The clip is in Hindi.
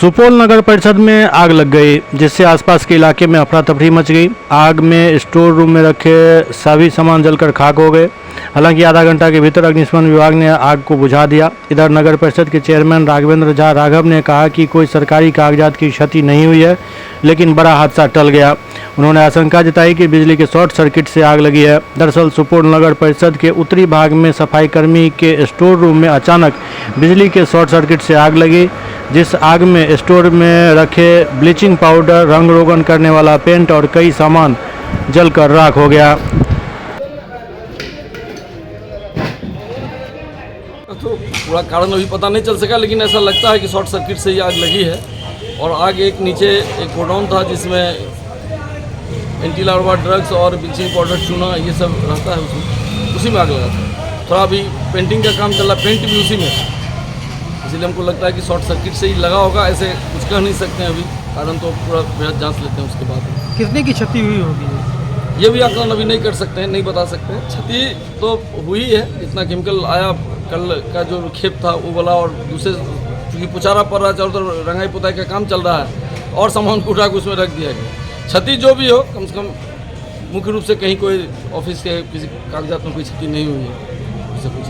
सुपौल नगर परिषद में आग लग गई, जिससे आसपास के इलाके में अफरा तफरी मच गई। आग में स्टोर रूम में रखे सभी सामान जलकर खाक हो गए। हालांकि आधा घंटा के भीतर अग्निशमन विभाग ने आग को बुझा दिया। इधर नगर परिषद के चेयरमैन राघवेंद्र झा राघव ने कहा कि कोई सरकारी कागजात की क्षति नहीं हुई है, लेकिन बड़ा हादसा टल गया। उन्होंने आशंका जताई कि बिजली के शॉर्ट सर्किट से आग लगी है। दरअसल सुपौल नगर परिषद के उत्तरी भाग में सफाई कर्मी के स्टोर रूम में अचानक बिजली के शॉर्ट सर्किट से आग लगी, जिस आग में स्टोर में रखे ब्लीचिंग पाउडर, रंग रोगन करने वाला पेंट और कई सामान जलकर राख हो गया। तो पूरा कारण अभी पता नहीं चल सका, लेकिन ऐसा लगता है कि शॉर्ट सर्किट से ही आग लगी है। और आग एक नीचे एक गोडाउन था जिसमें एंटी लार्वा ड्रग्स और ब्लीचिंग पाउडर, चूना, ये सब रहता है, उसमें उसी में आग लगा था। थोड़ा अभी पेंटिंग का काम चल रहा, पेंट भी उसी में, इसलिए हमको लगता है कि शॉर्ट सर्किट से ही लगा होगा। ऐसे कुछ कह नहीं सकते हैं अभी, कारण तो पूरा बेहद जांच लेते हैं उसके बाद। कितने की क्षति हुई होगी ये भी आकलन अभी नहीं कर सकते हैं, नहीं बता सकते हैं। क्षति तो हुई है, इतना केमिकल आया, कल का जो खेप था वो वाला, और दूसरे चूँकि पुचारा पड़ रहा है, चारों तरफ रंगाई पुताई का काम चल रहा है, और सामान को उठा के उसमें रख दिया गया। क्षति जो भी हो, कम से कम मुख्य रूप से कहीं कोई ऑफिस के किसी कागजात में कोई क्षति नहीं हुई है, इससे कुछ